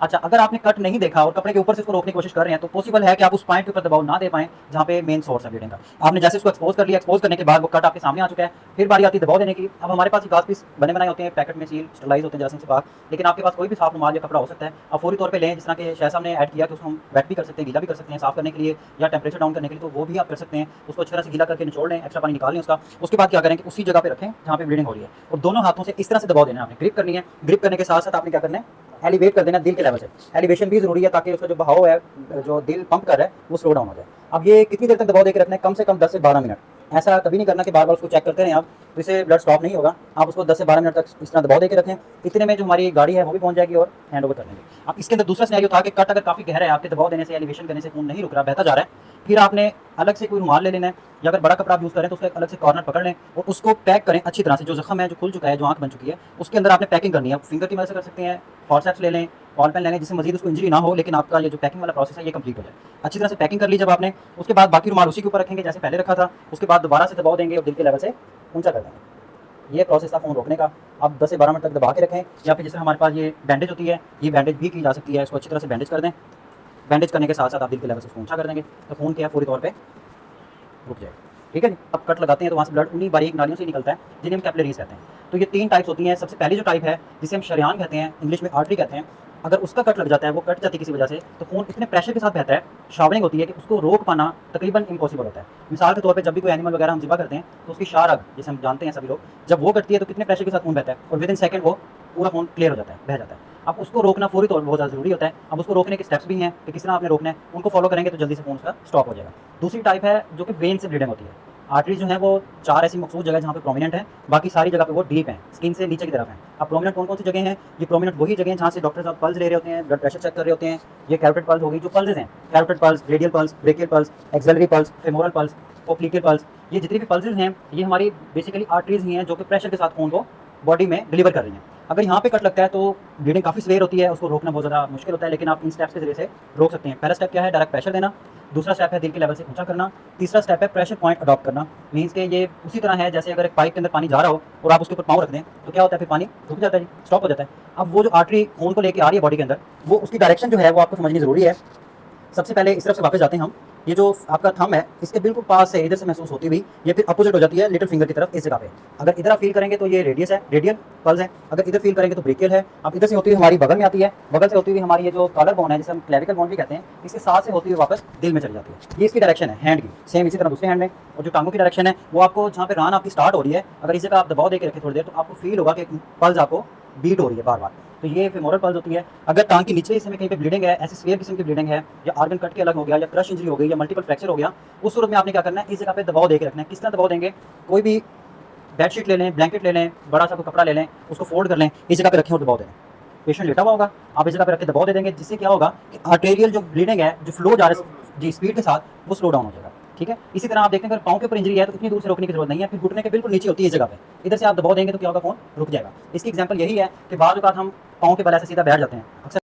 अच्छा, अगर आपने कट नहीं देखा और कपड़े के ऊपर से इसको रोकने की कोशिश कर रहे हैं तो पॉसिबल है कि आप उस पॉइंट के ऊपर दबाव ना दे पाएं जहाँ पे मेन सोर्स है ब्लीडिंग का। आपने जैसे इसको एक्सपोज कर लिया, एक्सपोज करने के बाद वो कट आपके सामने आ चुका है, फिर बारी आती है दबाव देने की। अब हमारे पास गाज पीस बने बनाए होते हैं, पैकेट में सील स्टरलाइज होते हैं जरासीम से पाक, लेकिन आपके पास कोई भी साफ रुमाल या कपड़ा हो सकता है, आप फौरी तौर पे लें। जिस तरह के शायद साहब ने ऐड किया कि उसको हम वेट भी कर सकते हैं, गीला भी कर सकते हैं साफ करने के लिए या टेम्परेचर डाउन करने के लिए, तो वो भी आप कर सकते हैं। उसको अच्छी तरह से गीला करके निचोड़ लें, एक्स्ट्रा पानी निकाल लें उसका। उसके बाद क्या करें कि उसी जगह पे रखें जहाँ पे ब्लीडिंग हो रही है और दोनों हाथों से इस तरह से दबाव देना है। आपने ग्रिप करनी है, ग्रिप करने के साथ साथ आपने क्या करना है, एलिवेट कर देना दिल के लेवल से। एलिवेशन भी जरूरी है ताकि उसका जो बहाव है, जो दिल पंप कर रहा है, वो स्लो डाउन हो जाए। अब ये कितनी देर तक दबाव देकर रखना है, कम से कम 10 से 12 मिनट। ऐसा कभी नहीं करना कि बार बार उसको चेक करते रहें आप, तो इससे ब्लड स्टॉप नहीं होगा। आप उसको 10 से 12 मिनट तक इस तरह दबाव देकर रखें। इतने में जो हमारी गाड़ी है वो भी पहुंच जाएगी और हैंड ओवर कर देंगे। अब इसके अंदर दूसरा सिनेरियो था कि कट अगर काफ़ी गहरा है, आपके दबाव देने से, एलिवेशन करने से खून नहीं रुक रहा, बहता जा रहा है, फिर आपने अलग से कोई रुमाल ले लेना है, या अगर बड़ा कपड़ा आप यूज़ करें तो उसका एक अलग से कॉर्नर पकड़ लें और उसको पैक करें अच्छी तरह से। जो जख्म है, जो खुल चुका है, जो आंख बन चुकी है, उसके अंदर आपने पैकिंग करनी है। फिंगर की मदद से कर सकते हैं, फॉरसेप्स ले लें, बॉल पेन ले लें, जिससे मजीद उसको इंजरी ना हो, लेकिन आपका ये जो पैकिंग वाला प्रोसेस है ये कंप्लीट हो जाए। अच्छी तरह से पैकिंग कर ली जब आपने, उसके बाद बाकी रुमाल उसी के ऊपर रखेंगे जैसे पहले रखा था। उसके बाद दोबारा से दबाव देंगे और दिल के लेवल से ऊंचा कर देंगे। ये प्रोसेस था फ़ोन रोकने का। आप 10 से 12 मिनट तक दबा के रखें, या फिर जैसे हमारे पास ये बैंडेज होती है, ये बैंडेज भी की जा सकती है। इसको अच्छी तरह से बैंडेज कर दें। बैंडेज करने के साथ साथ आप दिल के लेवल से उसको ऊंचा कर देंगे तो खून क्या है पूरी तौर पे रुक जाएगा। ठीक है जी। अब कट लगाते हैं तो वहाँ से ब्लड उन्हीं बारीक नालियों से निकलता है जिन्हें हम कैपिलरीज कहते हैं। तो ये 3 टाइप्स होती हैं। सबसे पहली जो टाइप है जिसे हम शरेयान कहते हैं, इंग्लिश में आर्टरी कहते हैं, अगर उसका कट लग जाता है, वो कट जाती है किसी वजह से, तो खून इतने प्रेशर के साथ बहता है, शावरिंग होती है कि उसको रोक पाना तकरीबन इम्पॉसिबल होता है। मिसाल के तौर पे जब भी कोई एनिमल वगैरह हम ज़िबा करते हैं तो उसकी शारग, जिसे हम जानते हैं सभी लोग, जब वो कटती है तो कितने प्रेशर के साथ खून बहता है और विद इन सेकंड वो पूरा खून क्लियर हो जाता है, बह जाता है। अब उसको रोकना फौरी तौर पर बहुत ज़्यादा ज़रूरी होता है। अब उसको रोकने के स्टेप्स भी हैं कि किस तरह आपने रोकना है, उनको फॉलो करेंगे तो जल्दी से खून उसका स्टॉप हो जाएगा। दूसरी टाइप है जो कि वेन से ब्लीडिंग होती है। आर्टरी जो है वो 4 ऐसी मखसूस जगह जहाँ पे प्रोमिनेंट है, बाकी सारी जगह पे वो डीप है, स्किन से नीचे की तरफ है। अब प्रोमिनेंट कौन कौन सी जगह हैं? ये प्रोमिनेंट वही जगह हैं जहाँ से डॉक्टर साहब पल्स ले रहे होते हैं, ब्लड प्रेशर चेक कर रहे होते हैं। ये कैरोटिड पल्स होगी, जो पल्सेस हैं, carotid pulse, radial pulse, brachial pulse, axillary pulse, femoral pulse, oblique pulse, ये जितनी भी पल्सेस हैं ये हमारी बेसिकली आर्टरीज ही हैं जो कि प्रेशर के साथ खून को बॉडी में डिलीवर कर रही हैं। अगर यहाँ पे कट लगता है तो ब्लीडिंग काफ़ी सीवियर होती है, उसको रोकना बहुत ज़्यादा मुश्किल होता है, लेकिन आप इन स्टेप्स के जरिए से रोक सकते हैं। पहला स्टेप क्या है? डायरेक्ट प्रेशर देना। दूसरा स्टेप है दिल के लेवल से ऊंचा करना। तीसरा स्टेप है प्रेशर पॉइंट अडॉप्ट करना। मीन्स के ये उसी तरह है जैसे अगर एक पाइप के अंदर पानी जा रहा हो और आप उसके ऊपर पाँव रख दें तो क्या होता है? फिर पानी रुक जाता है, स्टॉप हो जाता है। अब वो जो आर्टरी खून को लेकर आ रही है बॉडी के अंदर, वो उसकी डायरेक्शन जो है वो आपको समझनी ज़रूरी है। सबसे पहले इस तरफ से वापस जाते हैं हम। ये जो आपका थंब है इसके बिल्कुल पास से इधर से महसूस होती हुई ये फिर अपोजिट हो जाती है लिटिल फिंगर की तरफ, इस जगह पे। अगर इधर आप फील करेंगे तो ये रेडियस है, रेडियल पल्स है। अगर इधर फील करेंगे तो ब्रेकियल है। अब इधर से होती हुई हमारी बगल में आती है, बगल से होती हुई हमारी ये जो कॉलर बोन है जिसे हम क्लेविकल बोन भी कहते हैं, इसके साथ से होती हुई वापस दिल में चली जाती है। ये इसकी डायरेक्शन है हैंड की। सेम इसी तरह दूसरे हैंड में। और जो टांगों की डायरेक्शन है वो आपको जहाँ पे रान आपकी स्टार्ट हो रही है, अगर इस जगह आप दबाव देकर रखें थोड़ी देर तो आपको फील होगा कि पल्स आपको बीट हो रही है बार बार। तो ये फेमोरल पल्स होती है। अगर टांग के निचले हिस्से में कहीं पे ब्लीडिंग है, ऐसी सीवियर किस्म की ब्लीडिंग है, या ऑर्गन कट के अलग हो गया, या क्रश इंजरी हो गई, या मल्टीपल फ्रैक्चर हो गया, उस सूरत में आपने क्या करना है? इस जगह पे दबाव देकर रखना है। किस तरह दबाव देंगे? कोई भी बेडशीट ले लें, ब्लैंकेट ले लें, बड़ा सा कोई कपड़ा ले लें, उसको फोल्ड कर लें, इस जगह पे रखें और दबाव दें। पेशेंट लेटा हुआ होगा, आप इस जगह पे रख के दबाव दे देंगे, जिससे क्या होगा कि आर्टेरियल जो ब्लीडिंग है, जो फ्लो जा रहा है जी स्पीड के साथ, वो स्लो डाउन हो जाएगा। ठीक है। इसी तरह आप देखते हैं अगर पाँव के ऊपर इंजरी है तो इतनी दूर से रोकने की जरूरत नहीं है, फिर घुटने के बिल्कुल नीचे होती है इस जगह पे, इधर से आप दबाव देंगे तो क्या होगा? फोन रुक जाएगा। इसकी एग्जांपल यही है कि बाद औक़ात हम पाँव के बल ऐसे सीधा बैठ जाते हैं, अक्सर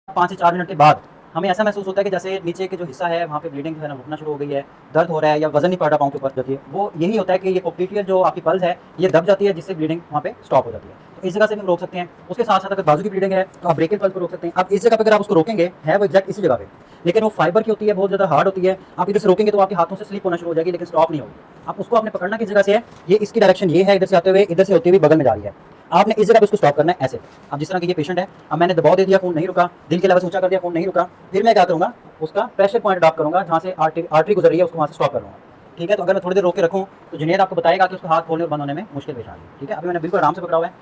5 से 4 मिनट के बाद हमें ऐसा महसूस होता है कि जैसे नीचे के जो हिस्सा है वहाँ पे ब्लीडिंग जो है ना रुकना शुरू हो गई है, दर्द हो रहा है, या वजन नहीं पड़ रहा पाँव के ऊपर जाती है। वो यही होता है कि ये पोप्लीटियल जो आपकी पल्स है ये दब जाती है, जिससे ब्लीडिंग वहाँ पे स्टॉप हो जाती है। तो इस जगह से हम रोक सकते हैं। उसके साथ साथ अगर बाजू की ब्लीडिंग है तो आप ब्रेकियल पल्स को रोक सकते हैं। अब इस जगह पर अगर आप उसको रोकेंगे, है वो एग्जैक्ट इसी जगह पे, लेकिन वो फाइबर की होती है, बहुत ज़्यादा हार्ड होती है। आप इधर से रोकेंगे तो आपके हाथों से स्लिप होना शुरू हो जाएगी, लेकिन स्टॉप नहीं होगी। आप उसको आपने पकड़ना किस जगह से है? ये इसकी डायरेक्शन ये है, इधर से आते हुए, इधर से होती हुई बगल में जा रही है। आपने इस जगह पे उसको स्टॉप करना है ऐसे। अब जिस तरह की ये पेशेंट है, अब मैंने दबाव दे दिया, खून नहीं रुका, दिल के लेवल से ऊंचा कर दिया, खून नहीं रुका, फिर मैं क्या करूँगा? उसका प्रेशर पॉइंट अडॉप्ट करूँगा, जहाँ से आर्टरी गुजर रही है उसको वहाँ से स्टॉप करूँगा। ठीक है। तो अगर मैं थोड़ी देर रोक के रखूँ तो जुनैद आपको बताएगा कि उसको हाथ खोलने और बंद होने में मुश्किल पेश आ रही है। ठीक है। अभी मैंने बिल्कुल आराम से पकड़ा हुआ है।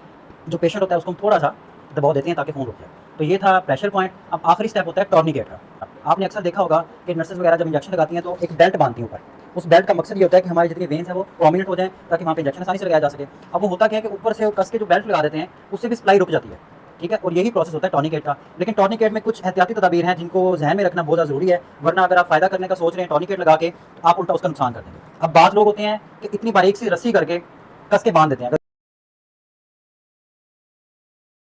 जो पेशेंट होता है उसको हम थोड़ा सा दबाव देते हैं ताकि खून रुक जाए। तो ये था प्रेशर पॉइंट। अब आखिरी स्टेप होता है टॉर्निकेट का। आपने अक्सर देखा होगा कि नर्सेज वगैरह जब इंजेक्शन लगाती हैं तो एक बेल्ट बांधती हैं ऊपर। उस बेल्ट का मकसद ये होता है कि हमारी जितनी वेन्स है वो प्रोमिनेंट हो जाए ताकि वहाँ पे इंजेक्शन आसानी से लगाया जा सके। अब वो होता क्या है कि ऊपर से कस के जो बेल्ट लगा देते हैं उससे भी सप्लाई रुक जाती है। ठीक है। और यही प्रोसेस होता है टॉर्निकेट का। लेकिन टॉर्निकेट में कुछ एहतियाती तदाबीर हैं जिनको जहन में रखना बहुत ज़्यादा ज़रूरी है, वरना अगर आप फ़ायदा करने का सोच रहे हैं टॉर्निकेट लगा के, आप उल्टा उसका नुकसान कर देंगे। अब बाज़ लोग होते हैं कि इतनी बारीक सी रस्सी करके कस के बांध देते हैं।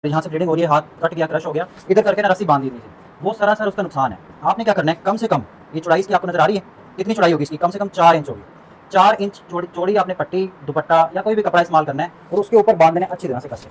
यहाँ से ब्लीडिंग हो रही है, हाथ कट गया, क्रश हो गया, इधर करके ना रस्सी बांध दी थी, वो सरासर उसका नुकसान है। आपने क्या करना है? कम से कम ये चौड़ाई इसकी आपको नजर आ रही है, कितनी चौड़ाई होगी इसकी? कम से कम 4 इंच होगी। 4 इंच चौड़ी आपने पट्टी, दुपट्टा या कोई भी कपड़ा इस्तेमाल करना है और उसके ऊपर बांध देना अच्छी तरह से कस के।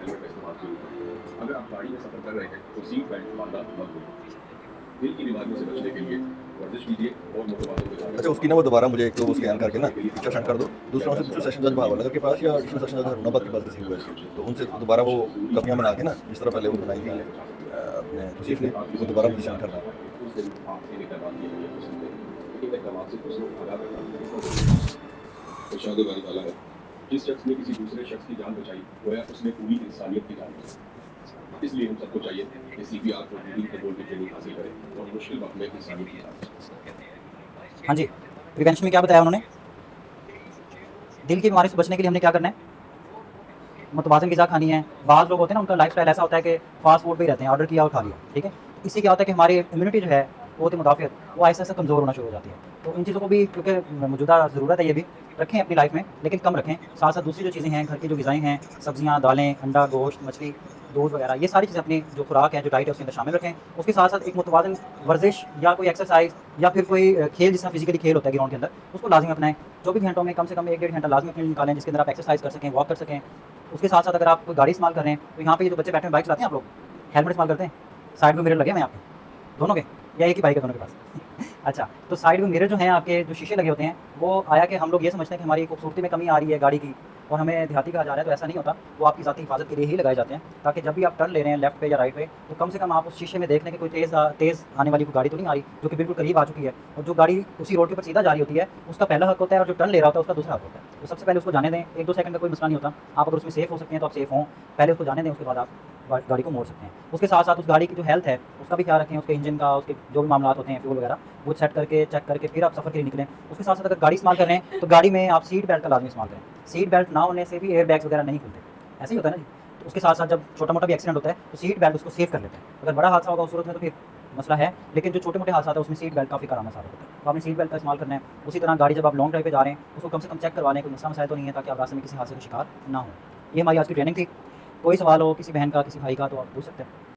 हेलमेट का इस्तेमाल जरूर करें। अगर आप गाड़ी में सफर कर रहे हैं तो सीट बेल्ट बांधना मत भूलें। दिल की बीमारियों से बचने के लिए वर्जिश कीजिए और मोटरवाहनों को ध्यान अच्छा उसकी ना वो दोबारा मुझे एक तो स्कैन करके ना पिक्चर सेंड कर दो, दूसरा उनसे पूछो सेशन जज महावलनगर के पास या एडिशनल सेशन जज नौबत के पास किसी हुआ है, तो उनसे दोबारा वो कपियाँ बना के ना जिस तरह पहले वो बनाई थी अपने तौसीफ ने, वो दोबारा मुझे सेंड करना। उस दिन आप इन इक़दामात की अहमियत को समझें। इन इक़दामात से दूसरों को आगाह करना इरशाद बारी ताला है, जिस शख्स ने किसी दूसरे शख्स की जान बचाई गोया उसने पूरी इंसानियत की जान बचाई। इसलिए हम सबको चाहिए कि CPR को ब्रीदिंग कंट्रोल की ट्रेनिंग हासिल करें और मुश्किल वक्त में इंसानियत की जान बचाएं। हाँ जी, प्रिवेंशन में क्या बताया उन्होंने? दिल की बीमारी से बचने के लिए हमने क्या करना है? मुतवाज़िन ग़िज़ा खानी है। बाज़ लोग होते हैं ना, उनका लाइफ़स्टाइल ऐसा होता है कि फ़ास्ट फूड पे ही रहते हैं, ऑर्डर किया और खा लिया, ठीक है? इससे क्या होता है कि हमारी इम्यूनिटी जो है क़ुव्वत मुदाफ़ियत वो आहिस्ता-आहिस्ता कमज़ोर होना शुरू हो जाती है। तो इन चीज़ों को भी, क्योंकि मौजूदा ज़रूरत है, ये भी रखें अपनी लाइफ में, लेकिन कम रखें। साथ-साथ दूसरी जो चीज़ें हैं, घर की जो ग़िज़ाएँ हैं, सब्ज़ियाँ, दालें, अंडा, गोश्त, मछली, दूध वगैरह, ये सारी चीज़ें अपनी जो खुराक है, जो डाइट है, उसके अंदर शामिल रखें। उसके साथ-साथ एक मुतवाज़िन वर्जिश या कोई एक्सरसाइज़ या फिर कोई खेल, जिस तरह फिज़िकली खेल होता है ग्राउंड के अंदर, उसको लाज़िम अपनाएँ। 24 घंटों में कम से कम 1 डेढ़ घंटा लाज़मी अपने लिए निकालें, जिसके अंदर आप एक्सरसाइज़ कर सकें, वॉक कर सकें। उसके साथ-साथ अगर आप कोई गाड़ी इस्तेमाल कर रहे हैं, तो यहाँ पे ये जो बच्चे बैठे हैं, बाइक चलाते हैं आप लोग, हेलमेट इस्तेमाल करते हैं? साइड में मिरर लगे हुए हैं आपके? दोनों के? या एक ही बाइक है दोनों के पास? अच्छा, तो साइड में मिरर जो हैं आपके, जो शीशे लगे होते हैं, वो आया कि हम लोग ये समझते हैं कि हमारी खूबसूरती में कमी आ रही है गाड़ी की और हमें देहाती कहा जा रहा है, तो ऐसा नहीं होता। वो आपकी ज़ाती हिफाजत के लिए ही लगाए जाते हैं, ताकि जब भी आप टर्न ले रहे हैं लेफ्ट पे या राइट पे, तो कम से कम आप उस शीशे में देख लें कि कोई तेज़ आने वाली कोई गाड़ी तो नहीं आ रही, जो कि बिल्कुल करीब आ चुकी है। और जो गाड़ी उसी रोड के ऊपर सीधा जा रही होती है, उसका पहला हक होता है, और जो टर्न ले रहा होता है उसका दूसरा हक होता है। तो सबसे पहले उसको जाने दें, 1-2 सेकंड का कोई मसला नहीं होता। आप अगर उसमें सेफ़ हो सकते हैं तो आप सेफ़ हों, पहले उसको जाने दें, उसके बाद आप गाड़ी को मोड़ सकते हैं। उसके साथ-साथ उस गाड़ी की जो हेल्थ है, उसका भी ख्याल रखें, उसके इंजन का, उसके जो भी मामलात होते हैं, फ्यूल वगैरह, वो सेट करके, चेक करके फिर आप सफ़र के लिए निकलें। उसके साथ-साथ अगर गाड़ी इस्तेमाल कर रहे हैं, तो गाड़ी में आप सीट बेल्ट का लाज़मी इस्तेमाल करें। सीट बेल्ट ना होने से भी एयर बैग्स वगैरह नहीं खुलते, ऐसे ही होता है ना जी। तो उसके साथ-साथ जब छोटा-मोटा भी एक्सीडेंट होता है, तो सीट बेल्ट उसको सेव कर लेते हैं। अगर बड़ा हादसा होगा उस सूरत में तो फिर मसला है, लेकिन जो छोटे-मोटे हादसा है उसमें सीट बेल्ट काफ़ी कारगर साबित होता है। तो आपने सीट बेल्ट का इस्तेमाल करना है। उसी तरह गाड़ी जब आप लॉन्ग ड्राइव पे जा रहे हैं, उसको कम से कम चेक करवा लें, कोई मसला मसाइल तो नहीं है, ताकि आप रास्ते में किसी हादसे का शिकार ना हो। ये हमारी आज की ट्रेनिंग थी। कोई सवाल हो किसी बहन का, किसी भाई का, तो आप पूछ सकते हैं।